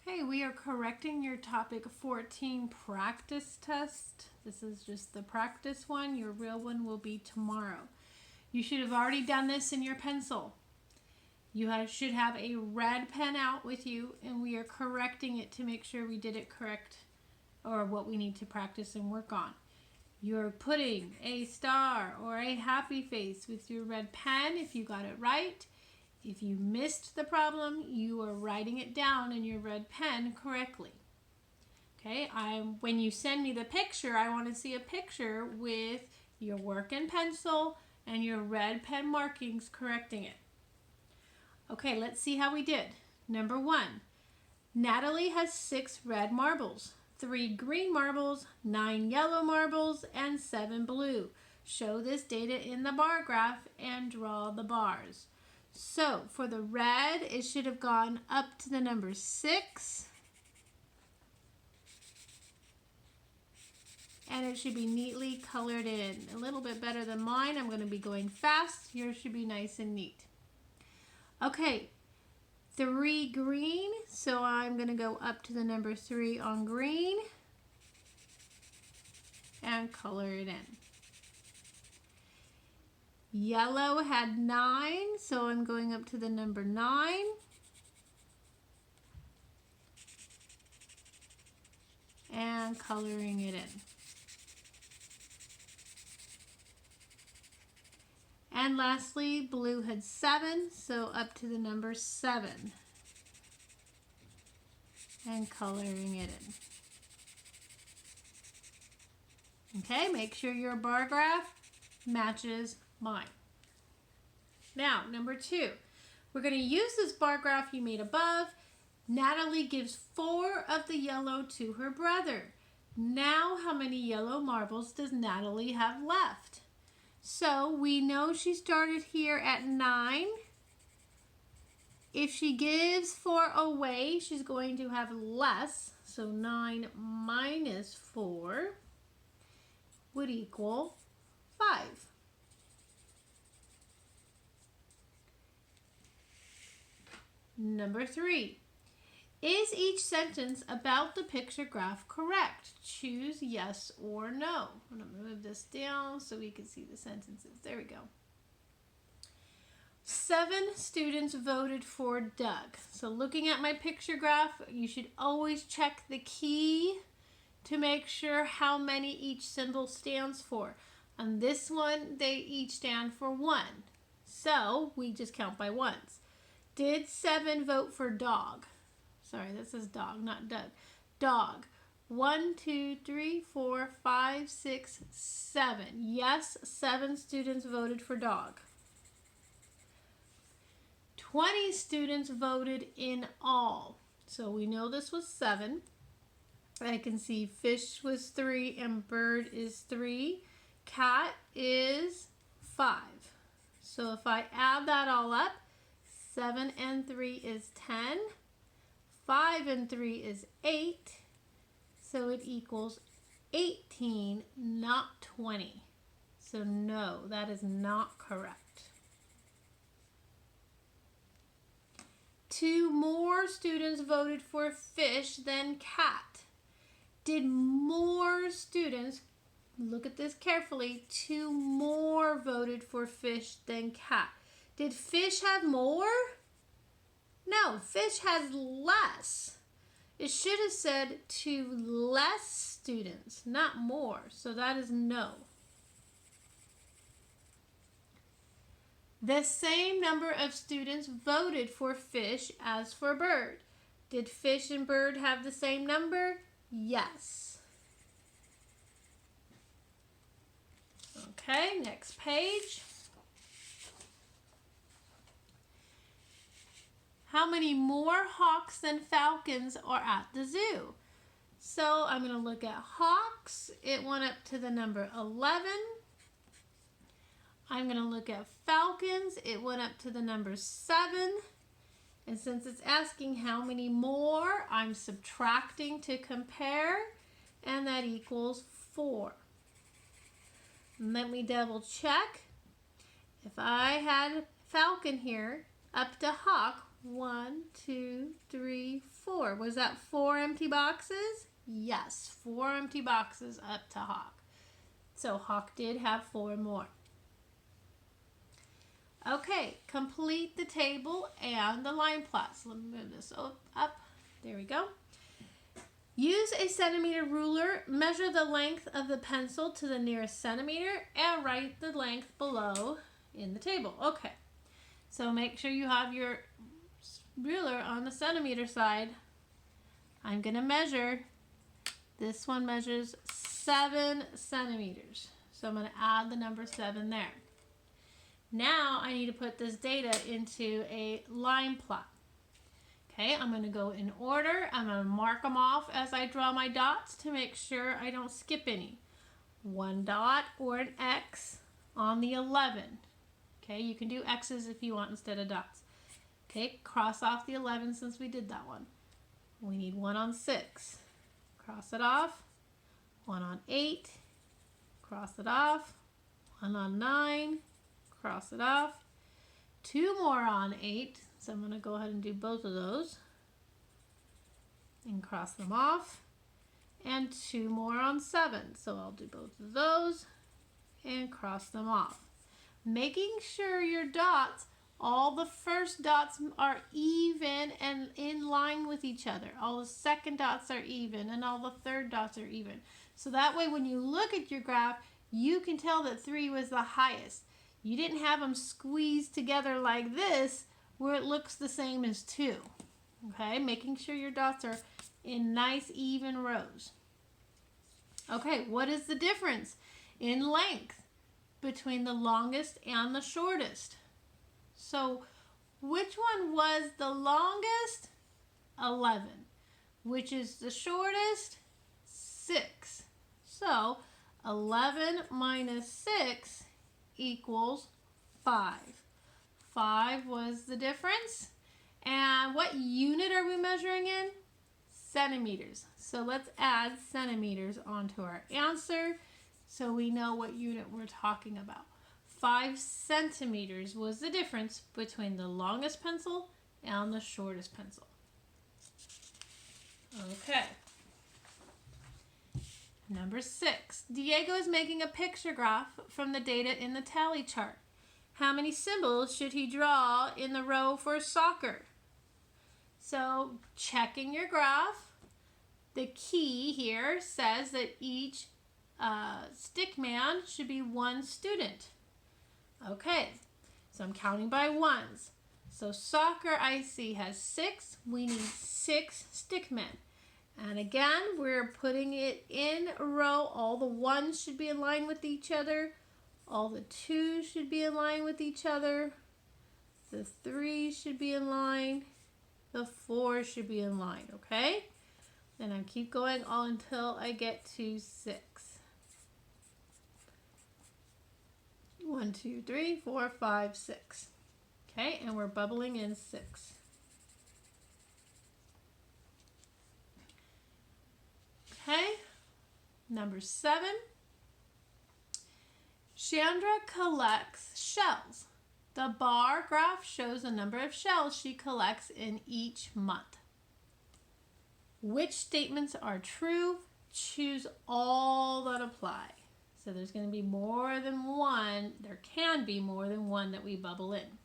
Okay, we are correcting your topic 14 practice test. This is just the practice one. Your real one will be tomorrow. You should have already done this in your pencil. You should have a red pen out with you, and we are correcting it to make sure we did it correct or what we need to practice and work on. You're putting a star or a happy face with your red pen if you got it right. If you missed the problem, you are writing it down in your red pen correctly. Okay, when you send me the picture, I want to see a picture with your work in pencil and your red pen markings correcting it. Okay, let's see how we did. Number 1, Natalie has 6 red marbles, 3 green marbles, 9 yellow marbles, and 7 blue. Show this data in the bar graph and draw the bars. So for the red, it should have gone up to the number 6. And it should be neatly colored in. A little bit better than mine. I'm going to be going fast. Yours should be nice and neat. Okay, 3 green. So I'm going to go up to the number 3 on green and color it in. Yellow had 9, so I'm going up to the number 9. And coloring it in. And lastly, blue had 7, so up to the number 7. And coloring it in. Okay, make sure your bar graph matches mine. Now, number 2, we're going to use this bar graph you made above. Natalie gives 4 of the yellow to her brother. Now, how many yellow marbles does Natalie have left? So, we know she started here at 9. If she gives 4 away, she's going to have less. So, 9 minus 4 would equal 5. Number 3, is each sentence about the picture graph correct? Choose yes or no. I'm going to move this down so we can see the sentences. There we go. 7 students voted for Doug. So looking at my picture graph, you should always check the key to make sure how many each symbol stands for. On this one, they each stand for 1. So we just count by ones. Did 7 vote for dog? Sorry, that says dog, not Doug. Dog. 1, 2, 3, 4, 5, 6, 7. Yes, 7 students voted for dog. 20 students voted in all. So we know this was 7. I can see fish was 3 and bird is 3. Cat is 5. So if I add that all up, 7 and 3 is 10. 5 and 3 is 8. So it equals 18, not 20. So no, that is not correct. 2 more students voted for fish than cat. Did more students, look at this carefully, 2 more voted for fish than cat. Did fish have more? No, fish has less. It should have said 2 less students, not more. So that is no. The same number of students voted for fish as for bird. Did fish and bird have the same number? Yes. Okay, next page. How many more hawks than falcons are at the zoo? So I'm going to look at hawks. It went up to the number 11. I'm going to look at falcons. It went up to the number 7. And since it's asking how many more, I'm subtracting to compare. And that equals 4. And let me double check. If I had falcon here, up to hawk, 1, 2, 3, 4. 4? Was that 4 empty boxes? Yes, 4 empty boxes up to Hawk. So Hawk did have 4 more. Okay, complete the table and the line plots. Let me move this up. There we go. Use a centimeter ruler, measure the length of the pencil to the nearest centimeter, and write the length below in the table. Okay, so make sure you have your ruler on the centimeter side. I'm going to measure. This one measures 7 centimeters. So I'm going to add the number 7 there. Now I need to put this data into a line plot. Okay, I'm going to go in order. I'm going to mark them off as I draw my dots to make sure I don't skip any. 1 dot or an X on the 11. Okay, you can do X's if you want instead of dots. Okay, cross off the 11 since we did that one. We need 1 on 6. Cross it off. 1 on 8. Cross it off. 1 on 9. Cross it off. 2 more on 8. So I'm going to go ahead and do both of those. And cross them off. And 2 more on 7. So I'll do both of those. And cross them off. Making sure your dots, all the first dots are even and in line with each other. All the second dots are even and all the third dots are even. So that way when you look at your graph, you can tell that 3 was the highest. You didn't have them squeezed together like this where it looks the same as 2. Okay, making sure your dots are in nice even rows. Okay, what is the difference in length between the longest and the shortest? So which one was the longest? 11. Which is the shortest? 6. So 11 minus 6 equals 5. 5 was the difference. And what unit are we measuring in? Centimeters. So let's add centimeters onto our answer so we know what unit we're talking about. 5 centimeters was the difference between the longest pencil and the shortest pencil. Okay. Number 6. Diego is making a picture graph from the data in the tally chart. How many symbols should he draw in the row for soccer? So, checking your graph, the key here says that each stick man should be 1 student. Okay, so I'm counting by ones. So soccer I see has 6. We need 6 stick men. And again, we're putting it in a row. All the 1s should be in line with each other. All the 2s should be in line with each other. The 3s should be in line. The 4s should be in line, okay? And I keep going all until I get to 6. 1, 2, 3, 4, 5, 6. Okay, and we're bubbling in 6. Okay, number 7. Chandra collects shells. The bar graph shows the number of shells she collects in each month. Which statements are true? Choose all that apply. So there's going to be more than one. There can be more than one that we bubble in.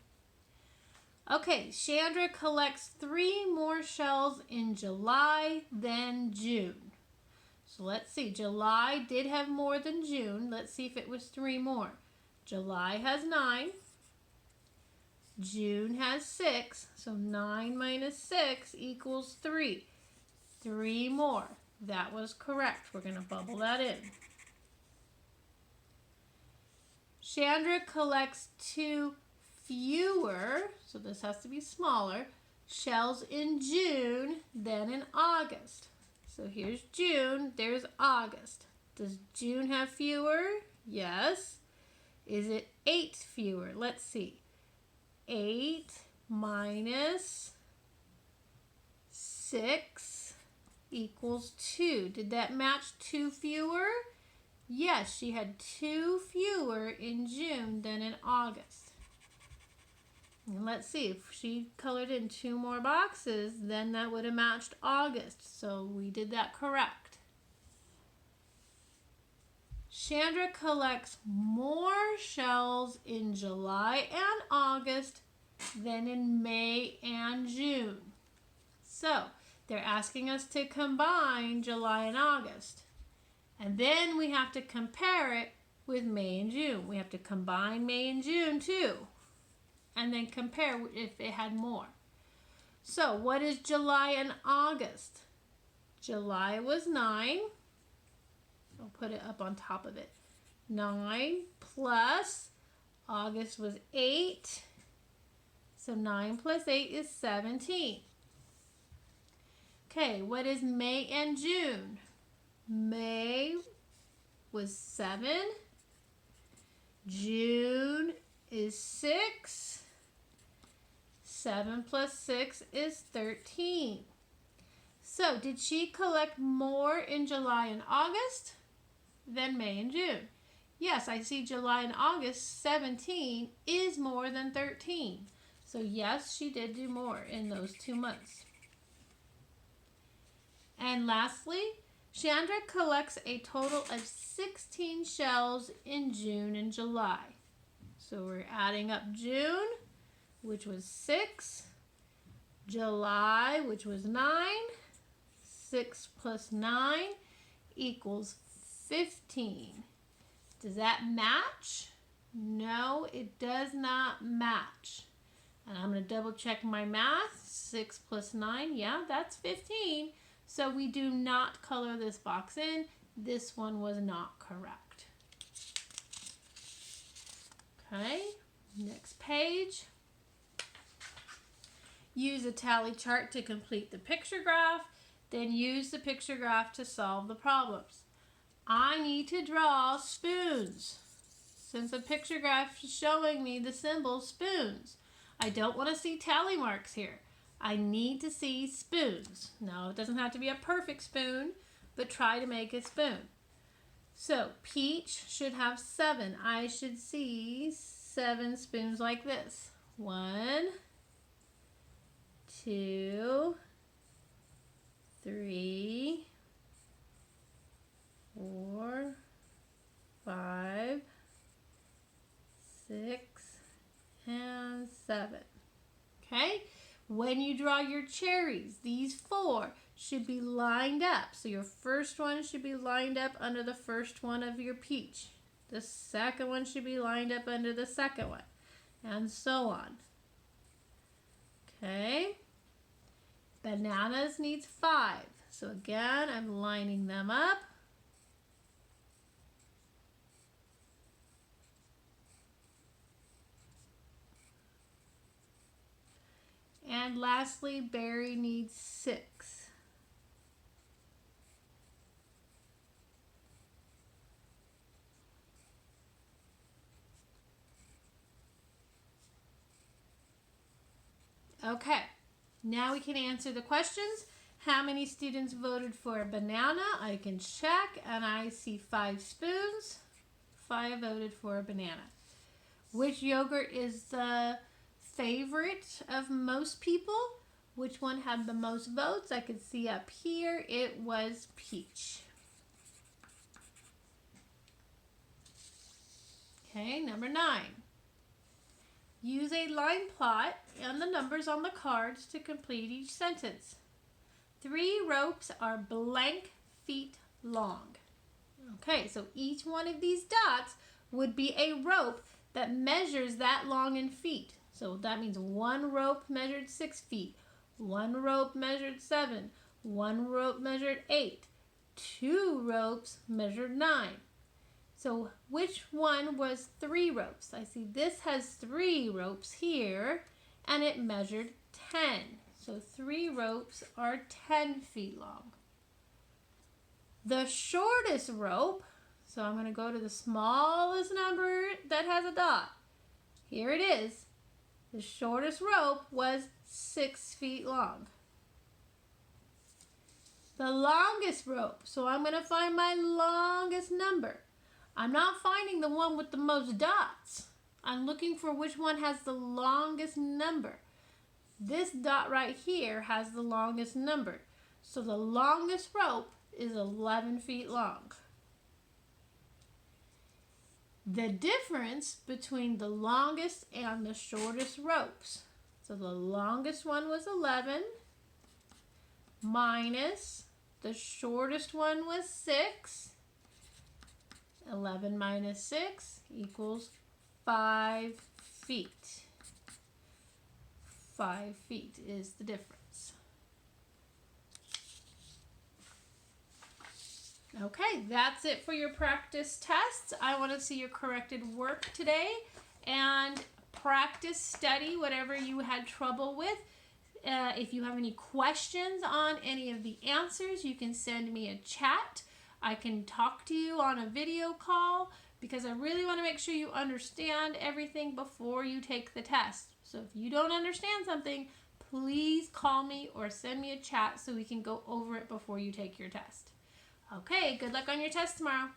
Okay, Chandra collects 3 more shells in July than June. So let's see, July did have more than June. Let's see if it was 3 more. July has 9. June has 6. So 9 minus 6 equals 3. 3 more. That was correct. We're going to bubble that in. Chandra collects 2 fewer, so this has to be smaller, shells in June than in August. So here's June, there's August. Does June have fewer? Yes. Is it 8 fewer? Let's see. 8 minus 6 equals 2. Did that match 2 fewer? Yes, she had 2 fewer in June than in August. And let's see, if she colored in 2 more boxes, then that would have matched August. So we did that correct. Chandra collects more shells in July and August than in May and June. So they're asking us to combine July and August. And then we have to compare it with May and June. We have to combine May and June too. And then compare if it had more. So what is July and August? July was 9. I'll put it up on top of it. 9 plus August was 8. So 9 plus 8 is 17. Okay, what is May and June? May was 7. June is 6. 7 plus 6 is 13. So, did she collect more in July and August than May and June? Yes, I see July and August, 17 is more than 13. So, yes, she did do more in those 2 months. And lastly, Chandra collects a total of 16 shells in June and July. So we're adding up June, which was 6, July, which was 9, 6 plus 9 equals 15. Does that match? No, it does not match. And I'm going to double check my math. 6 plus 9, yeah, that's 15. So we do not color this box in. This one was not correct. Okay, next page. Use a tally chart to complete the picture graph. Then use the picture graph to solve the problems. I need to draw spoons. Since the picture graph is showing me the symbol spoons. I don't want to see tally marks here. I need to see spoons. Now, it doesn't have to be a perfect spoon, but try to make a spoon. So, Peach should have 7. I should see 7 spoons like this. 1, 2, 3, 4, 5, 6, and 7. Okay? When you draw your cherries, these 4 should be lined up. So your first one should be lined up under the first one of your peach. The second one should be lined up under the second one, and so on. Okay? Bananas needs 5. So again, I'm lining them up. And lastly, berry needs 6. Okay, now we can answer the questions. How many students voted for a banana? I can check, and I see 5 spoons. 5 voted for a banana. Which yogurt is the favorite of most people? Which one had the most votes? I could see up here it was peach. Okay, number 9. Use a line plot and the numbers on the cards to complete each sentence. 3 ropes are blank feet long. Okay, so each one of these dots would be a rope that measures that long in feet. So that means 1 rope measured 6 feet, 1 rope measured 7, 1 rope measured 8, 2 ropes measured 9. So which one was 3 ropes? I see this has 3 ropes here, and it measured 10. So 3 ropes are 10 feet long. The shortest rope, so I'm going to go to the smallest number that has a dot. Here it is. The shortest rope was 6 feet long. The longest rope, so I'm going to find my longest number. I'm not finding the one with the most dots. I'm looking for which one has the longest number. This dot right here has the longest number. So the longest rope is 11 feet long. The difference between the longest and the shortest ropes. So the longest one was 11 minus the shortest one was 6. 11 minus 6 equals 5 feet. 5 feet is the difference. Okay, that's it for your practice tests. I want to see your corrected work today and practice study whatever you had trouble with. If you have any questions on any of the answers, you can send me a chat. I can talk to you on a video call because I really want to make sure you understand everything before you take the test. So if you don't understand something, please call me or send me a chat so we can go over it before you take your test. Okay, good luck on your test tomorrow.